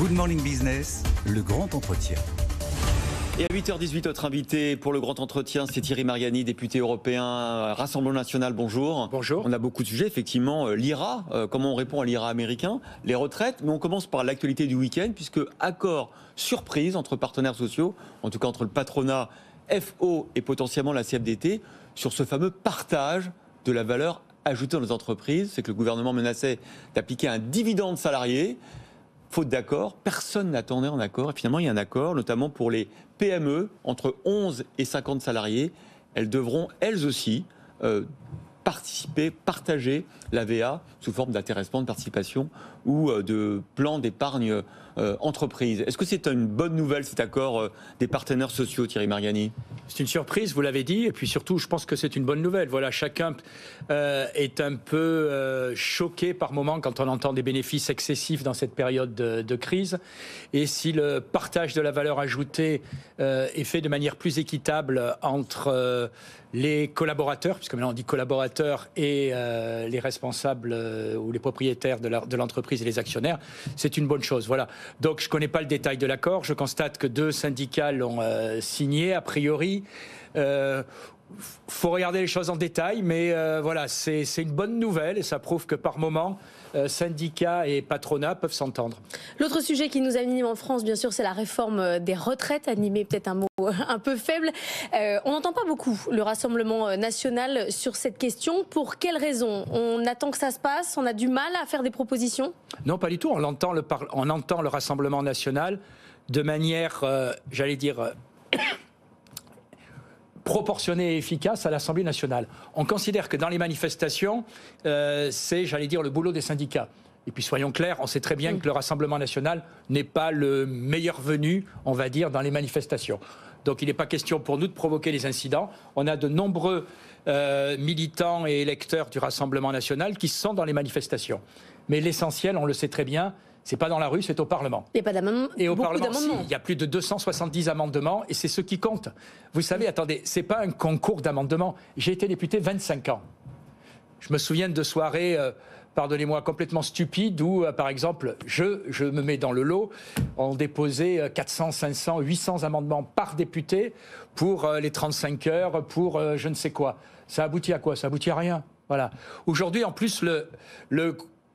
Good Morning Business, le grand entretien. Et à 8h18, notre invité pour le grand entretien, c'est Thierry Mariani, député européen, Rassemblement National, bonjour. Bonjour. On a beaucoup de sujets, effectivement, l'IRA, comment on répond à l'IRA américain, les retraites, mais on commence par l'actualité du week-end, puisque accord surprise entre partenaires sociaux, en tout cas entre le patronat FO et potentiellement la CFDT, sur ce fameux partage de la valeur ajoutée dans les entreprises. C'est que le gouvernement menaçait d'appliquer un dividende salarié. Faute d'accord, personne n'attendait un accord. Et finalement, il y a un accord, notamment pour les PME, entre 11 et 50 salariés. Elles devront, elles aussi, participer, partager la VA sous forme d'intéressement, de participation ou de plan d'épargne entreprise. Est-ce que c'est une bonne nouvelle, cet accord des partenaires sociaux, Thierry Mariani ? C'est une surprise, vous l'avez dit, et puis surtout, je pense que c'est une bonne nouvelle. Voilà, chacun est un peu choqué par moments quand on entend des bénéfices excessifs dans cette période de crise. Et si le partage de la valeur ajoutée est fait de manière plus équitable entre les collaborateurs, puisque maintenant on dit collaborateurs, et les responsables ou les propriétaires de l'entreprise et les actionnaires, c'est une bonne chose. Voilà. Donc je ne connais pas le détail de l'accord. Je constate que 2 syndicats l'ont signé, a priori. Faut regarder les choses en détail, mais voilà, c'est une bonne nouvelle et ça prouve que par moment, syndicats et patronat peuvent s'entendre. L'autre sujet qui nous anime en France, bien sûr, c'est la réforme des retraites, animée peut-être un mot un peu faible. On n'entend pas beaucoup le Rassemblement national sur cette question. Pour quelles raisons ? On attend que ça se passe ? On a du mal à faire des propositions ? Non, pas du tout. On entend le Rassemblement national de manière, j'allais dire... proportionnée et efficace à l'Assemblée nationale. On considère que dans les manifestations, c'est, j'allais dire, le boulot des syndicats. Et puis soyons clairs, on sait très bien que le Rassemblement national n'est pas le meilleur venu, on va dire, dans les manifestations. Donc il n'est pas question pour nous de provoquer les incidents. On a de nombreux militants et électeurs du Rassemblement national qui sont dans les manifestations. Mais l'essentiel, on le sait très bien, c'est pas dans la rue, c'est au Parlement. Il n'y a pas d'amendement. Et au Parlement, il y a plus de 270 amendements et c'est ce qui compte. Vous savez, attendez, c'est pas un concours d'amendements. J'ai été député 25 ans. Je me souviens de soirées, pardonnez-moi, complètement stupides où, par exemple, je me mets dans le lot, on déposait 400, 500, 800 amendements par député pour les 35 heures, pour je ne sais quoi. Ça aboutit à quoi ? Ça aboutit à rien. Voilà. Aujourd'hui, en plus, le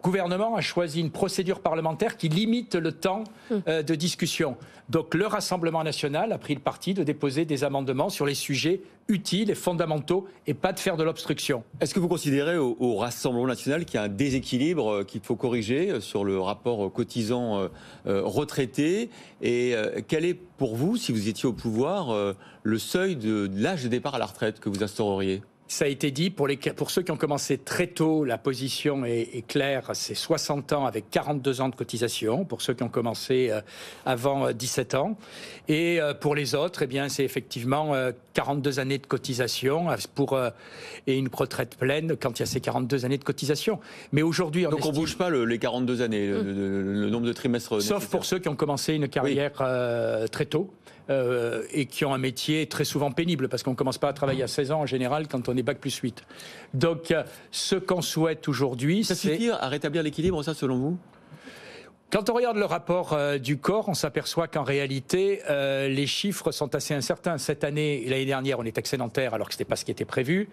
gouvernement a choisi une procédure parlementaire qui limite le temps de discussion. Donc le Rassemblement national a pris le parti de déposer des amendements sur les sujets utiles et fondamentaux et pas de faire de l'obstruction. Est-ce que vous considérez au Rassemblement national qu'il y a un déséquilibre qu'il faut corriger sur le rapport cotisants-retraités ? Et quel est pour vous, si vous étiez au pouvoir, le seuil de l'âge de départ à la retraite que vous instaureriez ? Ça a été dit, pour ceux qui ont commencé très tôt, la position est claire, c'est 60 ans avec 42 ans de cotisation, pour ceux qui ont commencé avant 17 ans. Et pour les autres, eh bien, c'est effectivement 42 années de cotisation et une retraite pleine quand il y a ces 42 années de cotisation. Mais aujourd'hui, donc on ne bouge pas les 42 années, le nombre de trimestres sauf nécessaires. Pour ceux qui ont commencé une carrière très tôt. Et qui ont un métier très souvent pénible, parce qu'on ne commence pas à travailler à 16 ans en général quand on est bac plus 8. Donc ce qu'on souhaite aujourd'hui, ça suffit à rétablir l'équilibre, ça, selon vous ? Quand on regarde le rapport du corps, on s'aperçoit qu'en réalité, les chiffres sont assez incertains. Cette année et l'année dernière, on est excédentaire alors que ce n'était pas ce qui était prévu.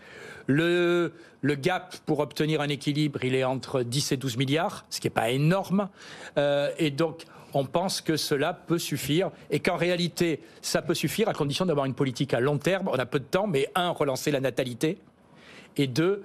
Le gap pour obtenir un équilibre, il est entre 10 et 12 milliards, ce qui n'est pas énorme. Et donc, on pense que cela peut suffire et qu'en réalité, ça peut suffire à condition d'avoir une politique à long terme. On a peu de temps, mais 1, relancer la natalité. Et 2,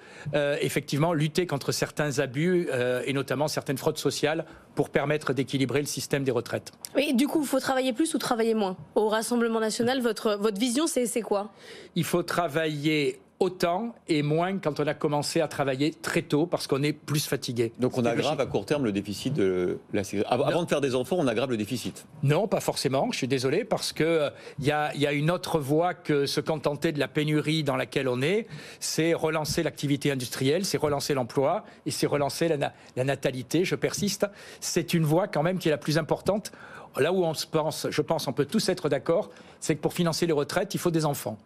effectivement, lutter contre certains abus et notamment certaines fraudes sociales pour permettre d'équilibrer le système des retraites. Et du coup, il faut travailler plus ou travailler moins ? Au Rassemblement national, votre vision, c'est quoi ? Il faut travailler autant et moins quand on a commencé à travailler très tôt parce qu'on est plus fatigué. Donc on aggrave à court terme le déficit de la sécurité. Avant de faire des enfants, on aggrave le déficit. Non, pas forcément, je suis désolé, parce qu'il y a une autre voie que se contenter de la pénurie dans laquelle on est, c'est relancer l'activité industrielle, c'est relancer l'emploi et c'est relancer la natalité, je persiste. C'est une voie quand même qui est la plus importante. Là où je pense on peut tous être d'accord, c'est que pour financer les retraites, il faut des enfants.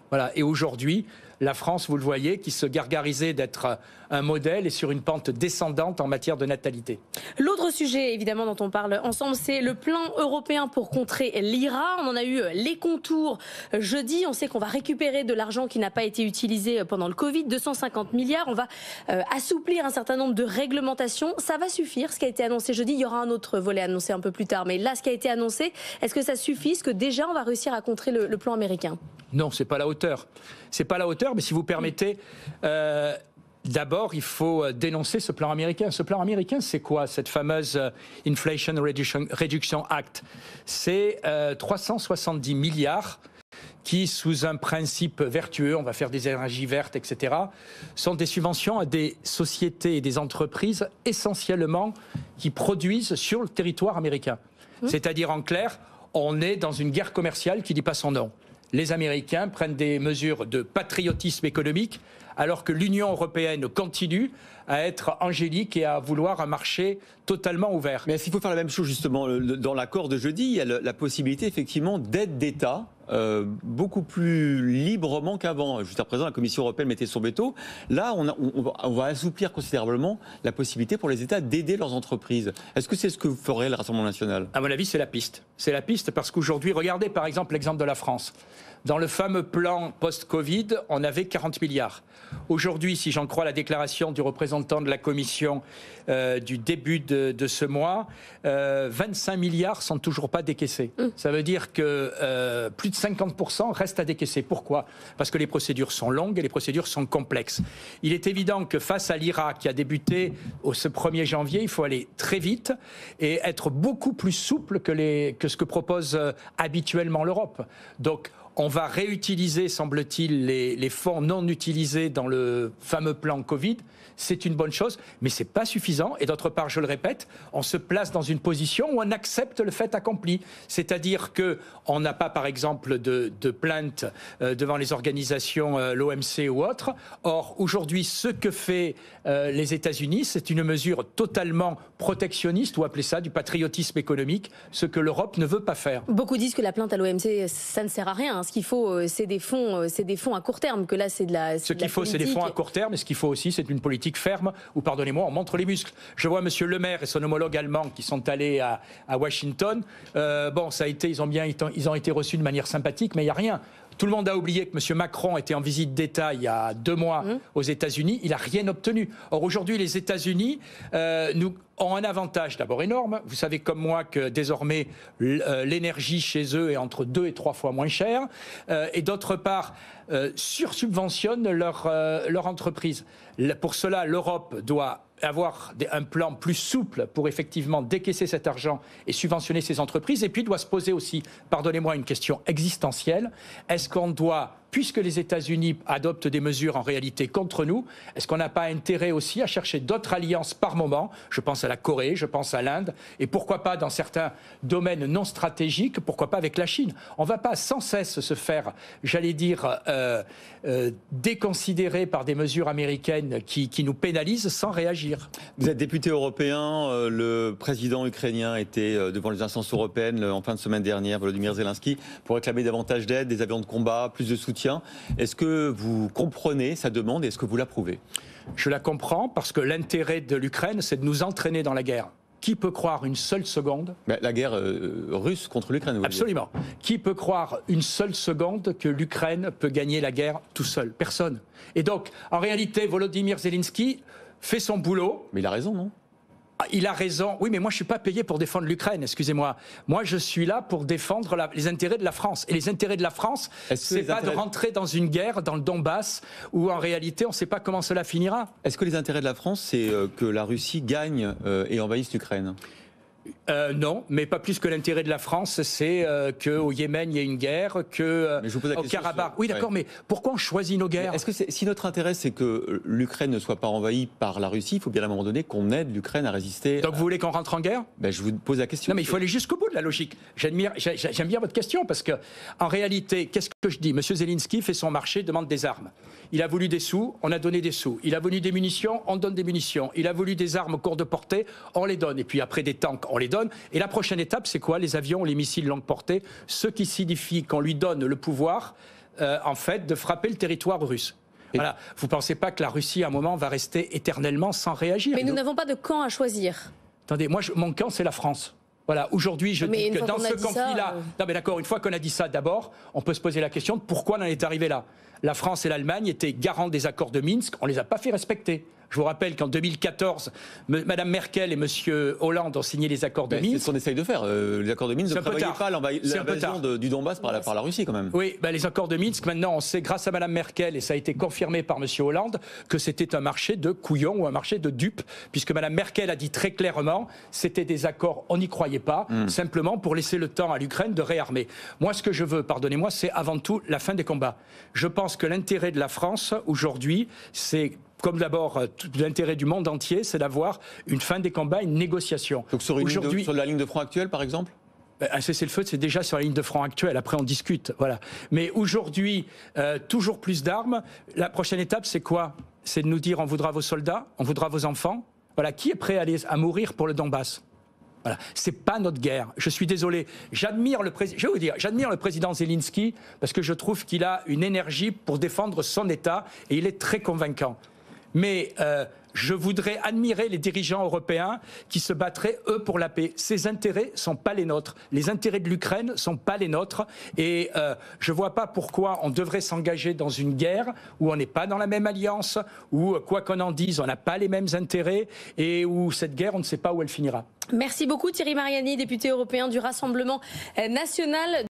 Voilà. Et aujourd'hui, La France, vous le voyez, qui se gargarisait d'être un modèle et sur une pente descendante en matière de natalité. L'autre sujet, évidemment, dont on parle ensemble, c'est le plan européen pour contrer l'IRA. On en a eu les contours jeudi. On sait qu'on va récupérer de l'argent qui n'a pas été utilisé pendant le Covid, 250 milliards. On va assouplir un certain nombre de réglementations. Ça va suffire, ce qui a été annoncé jeudi. Il y aura un autre volet annoncé un peu plus tard. Mais là, ce qui a été annoncé, est-ce que ça suffit? Est-ce que déjà, on va réussir à contrer le plan américain? Non, c'est pas la hauteur. C'est pas la hauteur, mais si vous permettez... D'abord, il faut dénoncer ce plan américain. Ce plan américain, c'est quoi? Cette fameuse Inflation Reduction Act. C'est 370 milliards qui, sous un principe vertueux, on va faire des énergies vertes, etc., sont des subventions à des sociétés et des entreprises essentiellement qui produisent sur le territoire américain. C'est-à-dire, en clair, on est dans une guerre commerciale qui ne dit pas son nom. Les Américains prennent des mesures de patriotisme économique alors que l'Union européenne continue à être angélique et à vouloir un marché totalement ouvert. Mais est-ce qu'il faut faire la même chose justement dans l'accord de jeudi? Il y a la possibilité effectivement d'aide d'État beaucoup plus librement qu'avant. Jusqu'à présent, la Commission européenne mettait son veto. Là, on va assouplir considérablement la possibilité pour les États d'aider leurs entreprises. Est-ce que c'est ce que ferait le Rassemblement national? À mon avis, c'est la piste. C'est la piste parce qu'aujourd'hui, regardez par exemple l'exemple de la France. Dans le fameux plan post-Covid, on avait 40 milliards. Aujourd'hui, si j'en crois la déclaration du représentant de la Commission du début de ce mois, 25 milliards sont toujours pas décaissés. Ça veut dire que plus de 50% restent à décaisser. Pourquoi? Parce que les procédures sont longues et les procédures sont complexes. Il est évident que face à l'IRA qui a débuté ce 1er janvier, il faut aller très vite et être beaucoup plus souple que ce que propose habituellement l'Europe. Donc, on va réutiliser, semble-t-il, les fonds non utilisés dans le fameux plan Covid. C'est une bonne chose, mais ce n'est pas suffisant. Et d'autre part, je le répète, on se place dans une position où on accepte le fait accompli. C'est-à-dire qu'on n'a pas, par exemple, de plainte devant les organisations, l'OMC ou autres. Or, aujourd'hui, ce que fait les États-Unis, c'est une mesure totalement protectionniste, ou appelez ça du patriotisme économique, ce que l'Europe ne veut pas faire. Beaucoup disent que la plainte à l'OMC, ça ne sert à rien. Ce qu'il faut, c'est des fonds à court terme. Que là, c'est de la. Ce qu'il faut, c'est des fonds à court terme, et ce qu'il faut aussi, c'est une politique ferme où, pardonnez-moi, on montre les muscles. Je vois M. Le Maire et son homologue allemand qui sont allés à Washington. Bon, ça a été, ils ont été reçus de manière sympathique, mais il n'y a rien. Tout le monde a oublié que M. Macron était en visite d'État il y a 2 mois aux États-Unis. Il n'a rien obtenu. Or, aujourd'hui, les États-Unis ont un avantage d'abord énorme. Vous savez comme moi que désormais, l'énergie chez eux est entre 2 et 3 fois moins chère. Et d'autre part, sursubventionnent leur entreprise. Pour cela, l'Europe doit avoir un plan plus souple pour effectivement décaisser cet argent et subventionner ces entreprises. Et puis, doit se poser aussi, pardonnez-moi, une question existentielle. Est-ce qu'on doit, puisque les États-Unis adoptent des mesures en réalité contre nous, est-ce qu'on n'a pas intérêt aussi à chercher d'autres alliances par moment? Je pense à la Corée, je pense à l'Inde, et pourquoi pas dans certains domaines non stratégiques, pourquoi pas avec la Chine? On ne va pas sans cesse se faire, j'allais dire, déconsidérer par des mesures américaines qui nous pénalisent sans réagir. Vous êtes député européen, le président ukrainien était devant les instances européennes en fin de semaine dernière, Volodymyr Zelensky, pour réclamer davantage d'aide, des avions de combat, plus de soutien. Est-ce que vous comprenez sa demande et est-ce que vous l'approuvez? Je la comprends parce que l'intérêt de l'Ukraine, c'est de nous entraîner dans la guerre. Qui peut croire une seule seconde? La guerre russe contre l'Ukraine, vous Absolument. Qui peut croire une seule seconde que l'Ukraine peut gagner la guerre tout seul? Personne. Et donc, en réalité, Volodymyr Zelensky fait son boulot. Mais il a raison, non? Il a raison. Oui, mais moi, je ne suis pas payé pour défendre l'Ukraine, excusez-moi. Moi, je suis là pour défendre les intérêts de la France. Et les intérêts de la France, c'est pas de rentrer dans une guerre dans le Donbass où, en réalité, on ne sait pas comment cela finira. Est-ce que les intérêts de la France, c'est que la Russie gagne et envahisse l'Ukraine? Non, mais pas plus que l'intérêt de la France, c'est qu'au Yémen, il y ait une guerre, qu'au Karabakh. Oui, d'accord, mais pourquoi on choisit nos guerres? Est-ce que si notre intérêt, c'est que l'Ukraine ne soit pas envahie par la Russie, il faut bien à un moment donné qu'on aide l'Ukraine à résister. Donc vous voulez qu'on rentre en guerre? Je vous pose la question. Non, mais il faut aller jusqu'au bout de la logique. J'aime bien votre question, parce que en réalité, qu'est-ce que je dis? Monsieur Zelensky fait son marché, demande des armes. Il a voulu des sous, on a donné des sous. Il a voulu des munitions, on donne des munitions. Il a voulu des armes courte portée, on les donne. Et puis après des tanks, on les donne. Et la prochaine étape, c'est quoi? Les avions, les missiles longue portée, ce qui signifie qu'on lui donne le pouvoir, en fait, de frapper le territoire russe. Voilà. Vous ne pensez pas que la Russie, à un moment, va rester éternellement sans réagir? Mais nous n'avons pas de camp à choisir. Attendez, moi, mon camp, c'est la France. Voilà, aujourd'hui, je dis que dans ce conflit-là... Non, mais d'accord, une fois qu'on a dit ça, d'abord, on peut se poser la question de pourquoi on en est arrivé là. La France et l'Allemagne étaient garants des accords de Minsk, on ne les a pas fait respecter. Je vous rappelle qu'en 2014, Mme Merkel et M. Hollande ont signé les accords de Minsk. C'est ce qu'on essaye de faire. Les accords de Minsk ne prévoyaient pas l'invasion du Donbass par la Russie, quand même. Oui, les accords de Minsk, maintenant, on sait, grâce à Mme Merkel, et ça a été confirmé par M. Hollande, que c'était un marché de couillons ou un marché de dupes, puisque Mme Merkel a dit très clairement, c'était des accords, on n'y croyait pas, simplement pour laisser le temps à l'Ukraine de réarmer. Moi, ce que je veux, pardonnez-moi, c'est avant tout la fin des combats. Je pense que l'intérêt de la France, aujourd'hui, c'est... Comme d'abord, l'intérêt du monde entier, c'est d'avoir une fin des combats, une négociation. Donc sur la ligne de front actuelle, par exemple ? Un cessez-le-feu, c'est déjà sur la ligne de front actuelle. Après, on discute. Voilà. Mais aujourd'hui, toujours plus d'armes. La prochaine étape, c'est quoi? C'est de nous dire on voudra vos soldats, on voudra vos enfants. Voilà. Qui est prêt à mourir pour le Donbass? Voilà, c'est pas notre guerre. Je suis désolé. J'admire le président Zelensky parce que je trouve qu'il a une énergie pour défendre son État et il est très convaincant. Mais je voudrais admirer les dirigeants européens qui se battraient, eux, pour la paix. Ces intérêts ne sont pas les nôtres. Les intérêts de l'Ukraine ne sont pas les nôtres. Et je ne vois pas pourquoi on devrait s'engager dans une guerre où on n'est pas dans la même alliance, où, quoi qu'on en dise, on n'a pas les mêmes intérêts et où cette guerre, on ne sait pas où elle finira. Merci beaucoup Thierry Mariani, député européen du Rassemblement national.